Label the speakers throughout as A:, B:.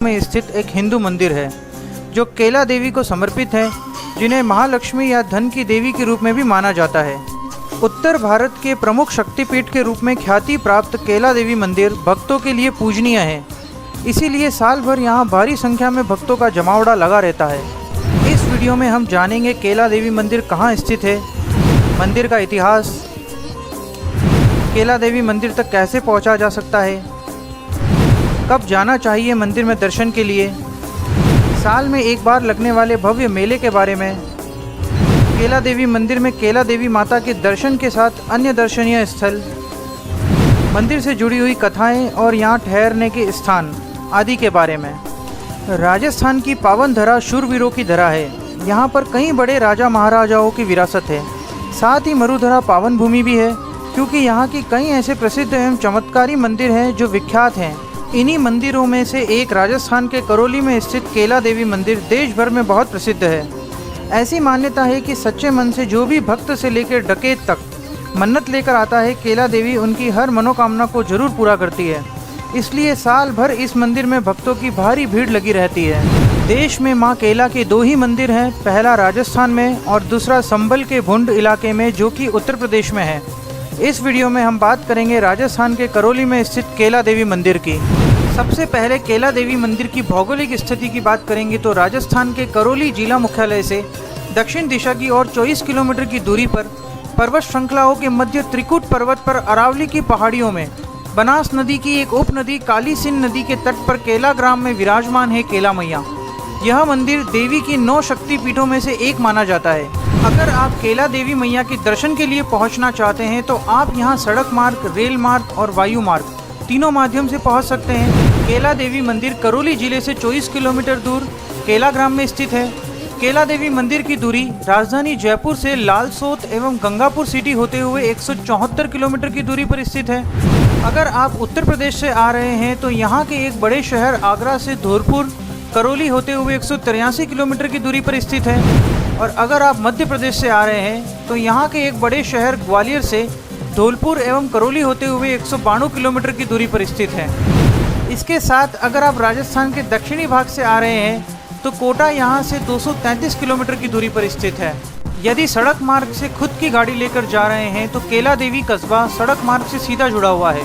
A: में स्थित एक हिंदू मंदिर है जो केला देवी को समर्पित है, जिन्हें महालक्ष्मी या धन की देवी के रूप में भी माना जाता है। उत्तर भारत के प्रमुख शक्तिपीठ के रूप में ख्याति प्राप्त केला देवी मंदिर भक्तों के लिए पूजनीय है, इसीलिए साल भर यहाँ भारी संख्या में भक्तों का जमावड़ा लगा रहता है। इस वीडियो में हम जानेंगे केला देवी मंदिर कहाँ स्थित है, मंदिर का इतिहास, केला देवी मंदिर तक कैसे पहुँचा जा सकता है, कब जाना चाहिए मंदिर में दर्शन के लिए, साल में एक बार लगने वाले भव्य मेले के बारे में, केला देवी मंदिर में केला देवी माता के दर्शन के साथ अन्य दर्शनीय स्थल, मंदिर से जुड़ी हुई कथाएं और यहाँ ठहरने के स्थान आदि के बारे में। राजस्थान की पावन धरा शूरवीरों की धरा है। यहाँ पर कई बड़े राजा महाराजाओं की विरासत है। साथ ही मरुधरा पावन भूमि भी है, क्योंकि यहाँ की कई ऐसे प्रसिद्ध एवं चमत्कारी मंदिर हैं जो विख्यात हैं। इन्हीं मंदिरों में से एक राजस्थान के करौली में स्थित केला देवी मंदिर देश भर में बहुत प्रसिद्ध है। ऐसी मान्यता है कि सच्चे मन से जो भी भक्त से लेकर डकैत तक मन्नत लेकर आता है, केला देवी उनकी हर मनोकामना को जरूर पूरा करती है। इसलिए साल भर इस मंदिर में भक्तों की भारी भीड़ लगी रहती है। देश में मां केला के दो ही मंदिर हैं, पहला राजस्थान में और दूसरा संभल के भुंड इलाके में जो कि उत्तर प्रदेश में है। इस वीडियो में हम बात करेंगे राजस्थान के करौली में स्थित केला देवी मंदिर की। सबसे पहले केला देवी मंदिर की भौगोलिक स्थिति की बात करेंगे तो राजस्थान के करौली जिला मुख्यालय से दक्षिण दिशा की ओर 24 किलोमीटर की दूरी पर पर्वत श्रृंखलाओं के मध्य त्रिकुट पर्वत पर अरावली की पहाड़ियों में बनास नदी की एक उपनदी काली सिंध नदी के तट पर केला ग्राम में विराजमान है केला मैया। यह मंदिर देवी की 9 शक्तिपीठों में से एक माना जाता है। अगर आप केला देवी मैया के दर्शन के लिए पहुंचना चाहते हैं तो आप यहां सड़क मार्ग, रेल मार्ग और वायु मार्ग तीनों माध्यम से पहुंच सकते हैं। केला देवी मंदिर करौली जिले से 24 किलोमीटर दूर केला ग्राम में स्थित है। केला देवी मंदिर की दूरी राजधानी जयपुर से लालसोत एवं गंगापुर सिटी होते हुए 174 किलोमीटर की दूरी पर स्थित है। अगर आप उत्तर प्रदेश से आ रहे हैं तो यहाँ के एक बड़े शहर आगरा से धौलपुर करौली होते हुए 183 किलोमीटर की दूरी पर स्थित है। और अगर आप मध्य प्रदेश से आ रहे हैं तो यहाँ के एक बड़े शहर ग्वालियर से धौलपुर एवं करौली होते हुए 192 किलोमीटर की दूरी पर स्थित है। इसके साथ अगर आप राजस्थान के दक्षिणी भाग से आ रहे हैं तो कोटा यहाँ से 233 किलोमीटर की दूरी पर स्थित है। यदि सड़क मार्ग से खुद की गाड़ी लेकर जा रहे हैं तो केला देवी कस्बा सड़क मार्ग से सीधा जुड़ा हुआ है।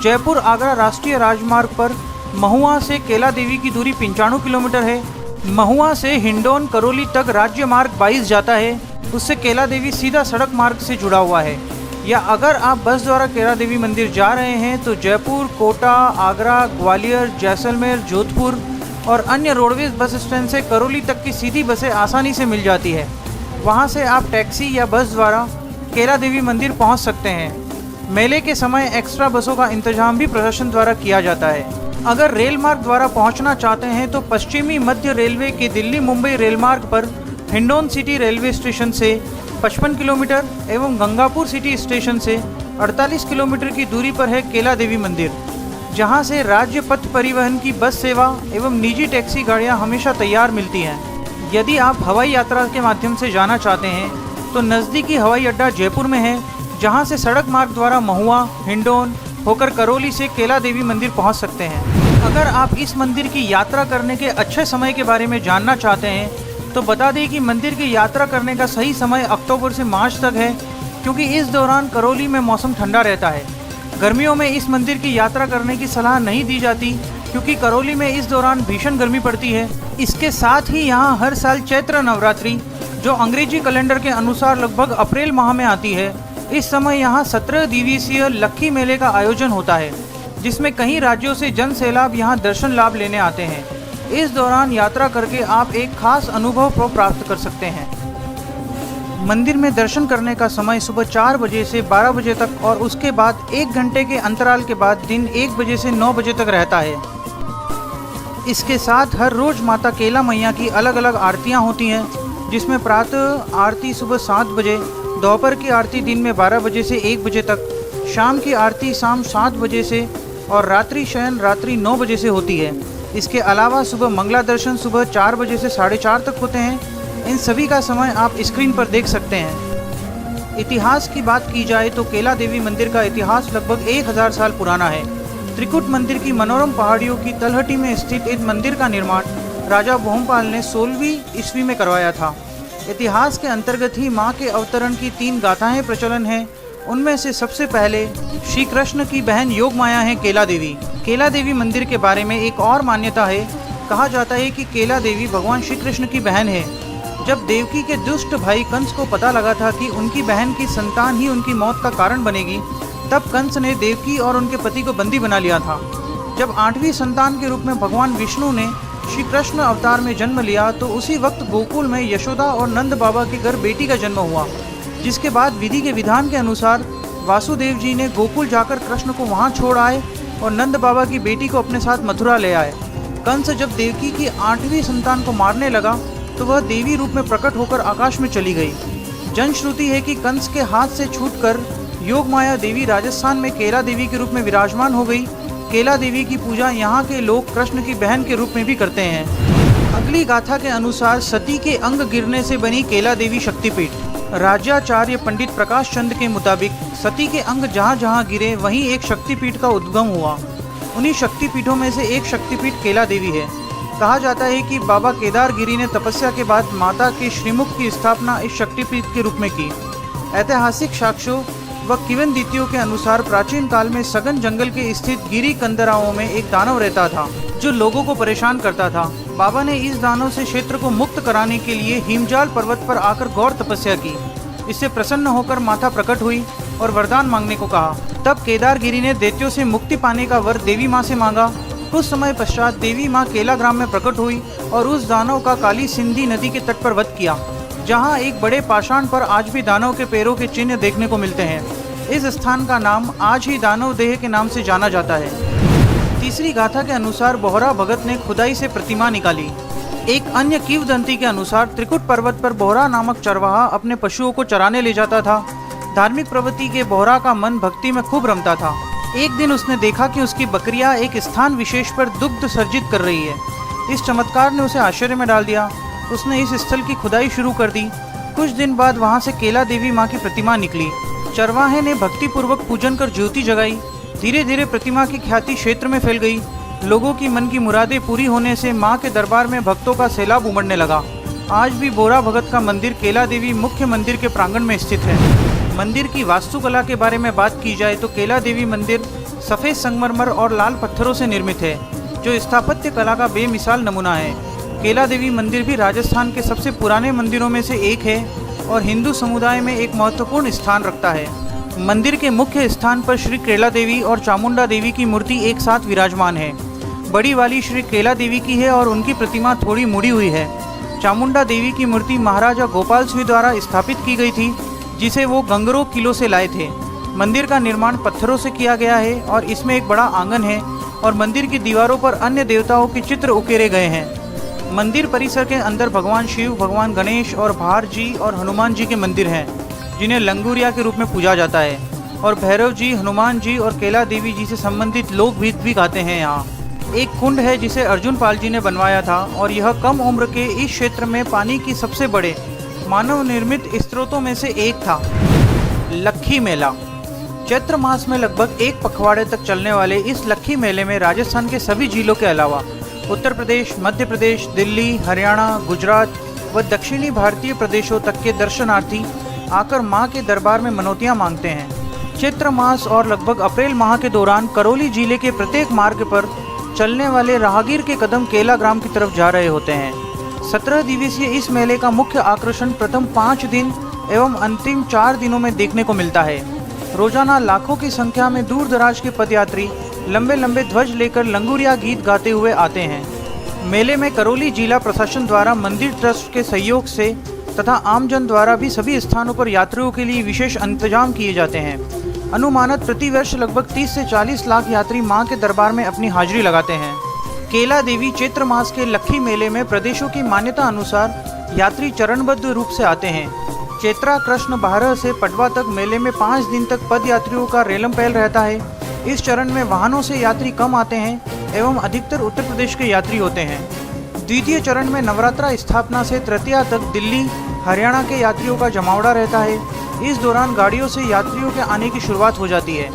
A: जयपुर आगरा राष्ट्रीय राजमार्ग पर महुआ से केला देवी की दूरी 95 किलोमीटर है। महुआ से हिंडौन करौली तक राज्य मार्ग 22 जाता है, उससे केला देवी सीधा सड़क मार्ग से जुड़ा हुआ है। या अगर आप बस द्वारा केला देवी मंदिर जा रहे हैं तो जयपुर, कोटा, आगरा, ग्वालियर, जैसलमेर, जोधपुर और अन्य रोडवेज बस स्टैंड से करौली तक की सीधी बसें आसानी से मिल जाती है। वहां से आप टैक्सी या बस द्वारा केला देवी मंदिर पहुंच सकते हैं। मेले के समय एक्स्ट्रा बसों का इंतजाम भी प्रशासन द्वारा किया जाता है। अगर रेल मार्ग द्वारा पहुंचना चाहते हैं तो पश्चिमी मध्य रेलवे के दिल्ली मुंबई रेल मार्ग पर हिंडौन सिटी रेलवे स्टेशन से 55 किलोमीटर एवं गंगापुर सिटी स्टेशन से 48 किलोमीटर की दूरी पर है केला देवी मंदिर, जहां से राज्य पथ परिवहन की बस सेवा एवं निजी टैक्सी गाड़ियां हमेशा तैयार मिलती हैं। यदि आप हवाई यात्रा के माध्यम से जाना चाहते हैं तो नज़दीकी हवाई अड्डा जयपुर में है, जहां से सड़क मार्ग द्वारा महुआ, हिंडौन होकर करौली से केला देवी मंदिर पहुंच सकते हैं। अगर आप इस मंदिर की यात्रा करने के अच्छे समय के बारे में जानना चाहते हैं तो बता दें कि मंदिर की यात्रा करने का सही समय अक्टूबर से मार्च तक है, क्योंकि इस दौरान करौली में मौसम ठंडा रहता है। गर्मियों में इस मंदिर की यात्रा करने की सलाह नहीं दी जाती, क्योंकि करौली में इस दौरान भीषण गर्मी पड़ती है। इसके साथ ही यहाँ हर साल चैत्र नवरात्रि, जो अंग्रेजी कैलेंडर के अनुसार लगभग अप्रैल माह में आती है, इस समय यहाँ 17 दिवसीय लक्खी मेले का आयोजन होता है, जिसमें कई राज्यों से जन सैलाब यहाँ दर्शन लाभ लेने आते हैं। इस दौरान यात्रा करके आप एक खास अनुभव को प्राप्त कर सकते हैं। मंदिर में दर्शन करने का समय सुबह 4 बजे से 12 बजे तक और उसके बाद 1 घंटे के अंतराल के बाद दिन 1 बजे से 9 बजे तक रहता है। इसके साथ हर रोज माता केला मैया की अलग अलग आरतियां होती हैं, जिसमें प्रातः आरती सुबह 7 बजे, दोपहर की आरती दिन में 12 बजे से 1 बजे तक, शाम की आरती शाम 7 बजे से और रात्रि शयन रात्रि 9 बजे से होती है। इसके अलावा सुबह मंगला दर्शन सुबह 4 बजे से 4:30 तक होते हैं। इन सभी का समय आप स्क्रीन पर देख सकते हैं। इतिहास की बात की जाए तो केला देवी मंदिर का इतिहास लगभग 1000 साल पुराना है। त्रिकुट मंदिर की मनोरम पहाड़ियों की तलहटी में स्थित इस मंदिर का निर्माण राजा भोमपाल ने 16वीं ईस्वी में करवाया था। इतिहास के अंतर्गत ही माँ के अवतरण की 3 गाथाएं प्रचलन हैं। उनमें से सबसे पहले श्री कृष्ण की बहन योगमाया है केला देवी। केला देवी मंदिर के बारे में एक और मान्यता है। कहा जाता है कि केला देवी भगवान श्री कृष्ण की बहन है। जब देवकी के दुष्ट भाई कंस को पता लगा था कि उनकी बहन की संतान ही उनकी मौत का कारण बनेगी, तब कंस ने देवकी और उनके पति को बंदी बना लिया था। जब 8वीं संतान के रूप में भगवान विष्णु ने श्री कृष्ण अवतार में जन्म लिया, तो उसी वक्त गोकुल में यशोदा और नंद बाबा के घर बेटी का जन्म हुआ, जिसके बाद विधि के विधान के अनुसार वासुदेव जी ने गोकुल जाकर कृष्ण को वहां छोड़ आए और नंद बाबा की बेटी को अपने साथ मथुरा ले आए। कंस जब देवकी की 8वीं संतान को मारने लगा, तो वह देवी रूप में प्रकट होकर आकाश में चली गई। जनश्रुति है कि कंस के हाथ से छूटकर योगमाया देवी राजस्थान में केला देवी के रूप में विराजमान हो गई। केला देवी की पूजा यहाँ के लोग कृष्ण की बहन के रूप में भी करते हैं। अगली गाथा के अनुसार सती के अंग गिरने से बनी केला देवी शक्तिपीठ। राज्याचार्य पंडित प्रकाश चंद के मुताबिक सती के अंग जहाँ जहाँ गिरे वहीं एक शक्तिपीठ का उद्गम हुआ। उन्हीं शक्तिपीठों में से एक शक्तिपीठ केला देवी है। कहा जाता है कि बाबा केदारगिरी ने तपस्या के बाद माता के श्रीमुख की स्थापना इस शक्तिपीठ के रूप में की। ऐतिहासिक साक्ष्यों व किंवदंतियों के अनुसार प्राचीन काल में सघन जंगल के स्थित गिरी कंदराओं में एक दानव रहता था, जो लोगों को परेशान करता था। बाबा ने इस दानव से क्षेत्र को मुक्त कराने के लिए हिमजाल पर्वत पर आकर घोर तपस्या की। इससे प्रसन्न होकर माता प्रकट हुई और वरदान मांगने को कहा। तब केदारगिरी ने दैत्यों से मुक्ति पाने का वर देवी माँ से मांगा। कुछ समय पश्चात देवी माँ केला ग्राम में प्रकट हुई और उस दानव का काली सिंधी नदी के तट पर वध किया, जहाँ एक बड़े पाषाण पर आज भी दानव के पैरों के चिन्ह देखने को मिलते हैं। इस स्थान का नाम आज ही दानव देह के नाम से जाना जाता है। तीसरी गाथा के अनुसार बोहरा भगत ने खुदाई से प्रतिमा निकाली। एक अन्य किंवदंती के अनुसार त्रिकुट पर्वत पर बोहरा नामक चरवाहा अपने पशुओं को चराने ले जाता था। धार्मिक प्रवृत्ति के बोहरा का मन भक्ति में खूब रमता था। एक दिन उसने देखा कि उसकी बकरियां एक स्थान विशेष पर दुग्ध सर्जित कर रही है। इस चमत्कार ने उसे आश्चर्य में डाल दिया। उसने इस स्थल की खुदाई शुरू कर दी। कुछ दिन बाद वहां से केला देवी माँ की प्रतिमा निकली। चरवाहे ने भक्तिपूर्वक पूजन कर ज्योति जगाई। धीरे धीरे प्रतिमा की ख्याति क्षेत्र में फैल गई। लोगों की मन की मुरादें पूरी होने से माँ के दरबार में भक्तों का सैलाब उमड़ने लगा। आज भी बोहरा भगत का मंदिर केला देवी मुख्य मंदिर के प्रांगण में स्थित है। मंदिर की वास्तुकला के बारे में बात की जाए तो केला देवी मंदिर सफ़ेद संगमरमर और लाल पत्थरों से निर्मित है, जो स्थापत्य कला का बेमिसाल नमूना है। केला देवी मंदिर भी राजस्थान के सबसे पुराने मंदिरों में से एक है और हिंदू समुदाय में एक महत्वपूर्ण स्थान रखता है। मंदिर के मुख्य स्थान पर श्री केला देवी और चामुंडा देवी की मूर्ति एक साथ विराजमान है। बड़ी वाली श्री केला देवी की है और उनकी प्रतिमा थोड़ी मुड़ी हुई है। चामुंडा देवी की मूर्ति महाराजा गोपाल सिंह द्वारा स्थापित की गई थी, जिसे वो गंगरो किलो से लाए थे। मंदिर का निर्माण पत्थरों से किया गया है और इसमें एक बड़ा आंगन है और मंदिर की दीवारों पर अन्य देवताओं के चित्र उकेरे गए हैं। मंदिर परिसर के अंदर भगवान शिव, भगवान गणेश और भार जी और हनुमान जी के मंदिर हैं, जिन्हें लंगूरिया के रूप में पूजा जाता है। और भैरव जी, हनुमान जी और केला देवी जी से संबंधित लोकगीत भी गाते हैं। यहाँ एक कुंड है जिसे अर्जुन पाल जी ने बनवाया था और यह कम उम्र के इस क्षेत्र में पानी की सबसे बड़े मानव निर्मित स्रोतों में से एक था। लक्खी मेला। चैत्र मास में लगभग एक पखवाड़े तक चलने वाले इस लक्खी मेले में राजस्थान के सभी जिलों के अलावा उत्तर प्रदेश, मध्य प्रदेश, दिल्ली, हरियाणा, गुजरात व दक्षिणी भारतीय प्रदेशों तक के दर्शनार्थी आकर मां के दरबार में मनौतियां मांगते हैं। चैत्र मास और लगभग अप्रैल माह के दौरान करौली जिले के प्रत्येक मार्ग पर चलने वाले राहगीर के कदम केला ग्राम की तरफ जा रहे होते हैं। 17 दिवसीय इस मेले का मुख्य आकर्षण प्रथम 5 दिन एवं अंतिम 4 दिनों में देखने को मिलता है। रोजाना लाखों की संख्या में दूर दराज के पदयात्री लंबे लंबे ध्वज लेकर लंगूरिया गीत गाते हुए आते हैं। मेले में करौली जिला प्रशासन द्वारा मंदिर ट्रस्ट के सहयोग से तथा आमजन द्वारा भी सभी स्थानों पर यात्रियों के लिए विशेष इंतजाम किए जाते हैं। अनुमानित प्रतिवर्ष लगभग 30 से 40 लाख यात्री मां के दरबार में अपनी हाजिरी लगाते हैं। केला देवी चैत्र मास के लक्खी मेले में प्रदेशों की मान्यता अनुसार यात्री चरणबद्ध रूप से आते हैं। चैत्रा कृष्ण बारह से पटवा तक मेले में 5 दिन तक पद यात्रियों का रेलम पहल रहता है। इस चरण में वाहनों से यात्री कम आते हैं एवं अधिकतर उत्तर प्रदेश के यात्री होते हैं। द्वितीय चरण में नवरात्रा स्थापना से तृतीया तक दिल्ली, हरियाणा के यात्रियों का जमावड़ा रहता है। इस दौरान गाड़ियों से यात्रियों के आने की शुरुआत हो जाती है।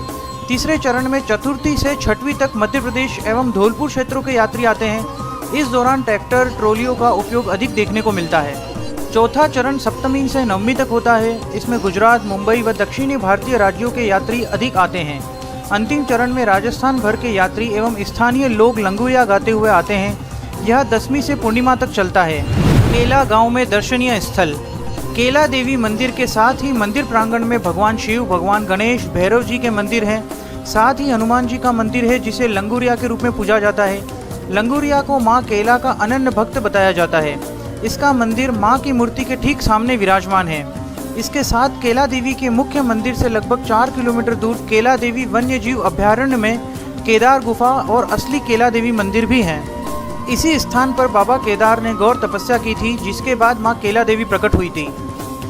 A: तीसरे चरण में चतुर्थी से छठवीं तक मध्य प्रदेश एवं धौलपुर क्षेत्रों के यात्री आते हैं। इस दौरान ट्रैक्टर ट्रॉलियों का उपयोग अधिक देखने को मिलता है। चौथा चरण सप्तमी से नवमी तक होता है। इसमें गुजरात, मुंबई व दक्षिणी भारतीय राज्यों के यात्री अधिक आते हैं। अंतिम चरण में राजस्थान भर के यात्री एवं स्थानीय लोग लंगूरिया गाते हुए आते हैं। यह 10वीं से पूर्णिमा तक चलता है। केला गांव में दर्शनीय स्थल। केला देवी मंदिर के साथ ही मंदिर प्रांगण में भगवान शिव, भगवान गणेश, भैरव जी के मंदिर हैं। साथ ही हनुमान जी का मंदिर है जिसे लंगूरिया के रूप में पूजा जाता है। लंगूरिया को माँ केला का अनन्य भक्त बताया जाता है। इसका मंदिर माँ की मूर्ति के ठीक सामने विराजमान है। इसके साथ केला देवी के मुख्य मंदिर से लगभग 4 किलोमीटर दूर केला देवी वन्य जीव अभ्यारण्य में केदार गुफा और असली केला देवी मंदिर भी हैं। इसी स्थान पर बाबा केदार ने गौर तपस्या की थी, जिसके बाद माँ केला देवी प्रकट हुई थी।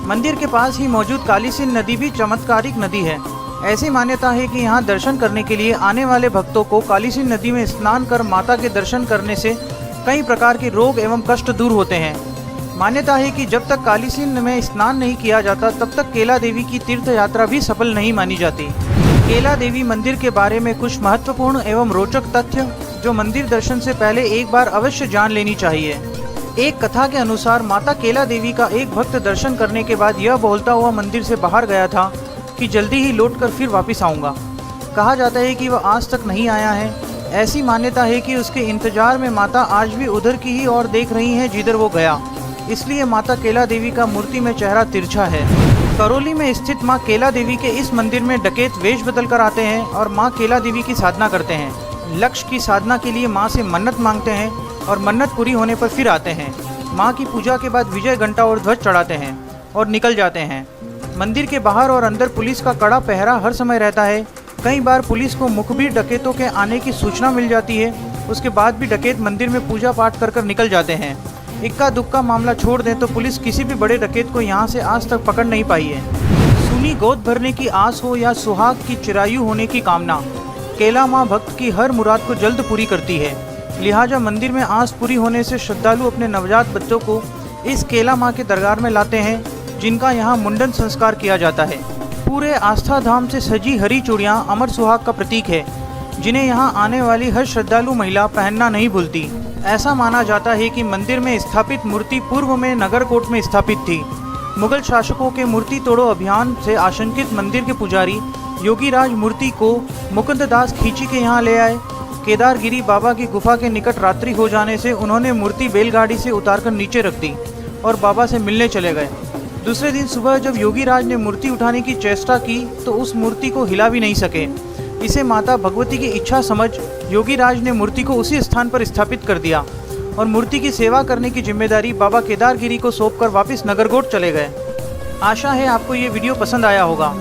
A: मंदिर के पास ही मौजूद कालीसिंध नदी भी चमत्कारिक नदी है। ऐसी मान्यता है कि यहाँ दर्शन करने के लिए आने वाले भक्तों को कालीसिंध नदी में स्नान कर माता के दर्शन करने से कई प्रकार के रोग एवं कष्ट दूर होते हैं। मान्यता है कि जब तक कालीसिंध में स्नान नहीं किया जाता तब तक केला देवी की तीर्थ यात्रा भी सफल नहीं मानी जाती। केला देवी मंदिर के बारे में कुछ महत्वपूर्ण एवं रोचक तथ्य जो मंदिर दर्शन से पहले एक बार अवश्य जान लेनी चाहिए। एक कथा के अनुसार माता केला देवी का एक भक्त दर्शन करने के बाद यह बोलता हुआ मंदिर से बाहर गया था कि जल्दी ही लौटकर फिर वापस आऊँगा। कहा जाता है कि वह आज तक नहीं आया है। ऐसी मान्यता है कि उसके इंतजार में माता आज भी उधर की ही ओर देख रही हैं जिधर वो गया। इसलिए माता केला देवी का मूर्ति में चेहरा तिरछा है। करौली में स्थित माँ केला देवी के इस मंदिर में डकैत वेश बदल कर आते हैं और माँ केला देवी की साधना करते हैं। लक्ष्य की साधना के लिए माँ से मन्नत मांगते हैं और मन्नत पूरी होने पर फिर आते हैं। माँ की पूजा के बाद विजय घंटा और ध्वज चढ़ाते हैं और निकल जाते हैं। मंदिर के बाहर और अंदर पुलिस का कड़ा पहरा हर समय रहता है। कई बार पुलिस को मुखबिर डकैतों के आने की सूचना मिल जाती है। उसके बाद भी डकैत मंदिर में पूजा पाठ कर निकल जाते हैं। इक्का दुक्का मामला छोड़ दें तो पुलिस किसी भी बड़े डकैत को यहाँ से आज तक पकड़ नहीं पाई है। सुनी गोद भरने की आस हो या सुहाग की चिरायु होने की कामना, केला माँ भक्त की हर मुराद को जल्द पूरी करती है। लिहाजा मंदिर में आस पूरी होने से श्रद्धालु अपने नवजात बच्चों को इस केला माँ के दरबार में लाते हैं, जिनका यहाँ मुंडन संस्कार किया जाता है। पूरे आस्था धाम से सजी हरी चूड़ियाँ अमर सुहाग का प्रतीक है, जिन्हें यहाँ आने वाली हर श्रद्धालु महिला पहनना नहीं भूलती। ऐसा माना जाता है कि मंदिर में स्थापित मूर्ति पूर्व में नगरकोट में स्थापित थी। मुगल शासकों के मूर्ति तोड़ो अभियान से आशंकित मंदिर के पुजारी योगीराज मूर्ति को मुकुंददास खींची के यहाँ ले आए। केदारगिरी बाबा की गुफा के निकट रात्रि हो जाने से उन्होंने मूर्ति बैलगाड़ी से उतारकर नीचे रख दी और बाबा से मिलने चले गए। दूसरे दिन सुबह जब योगीराज ने मूर्ति उठाने की चेष्टा की तो उस मूर्ति को हिला भी नहीं सके। इसे माता भगवती की इच्छा समझ योगीराज ने मूर्ति को उसी स्थान पर स्थापित कर दिया और मूर्ति की सेवा करने की जिम्मेदारी बाबा केदारगिरी को सौंपकर वापस नगरकोट चले गए। आशा है आपको ये वीडियो पसंद आया होगा।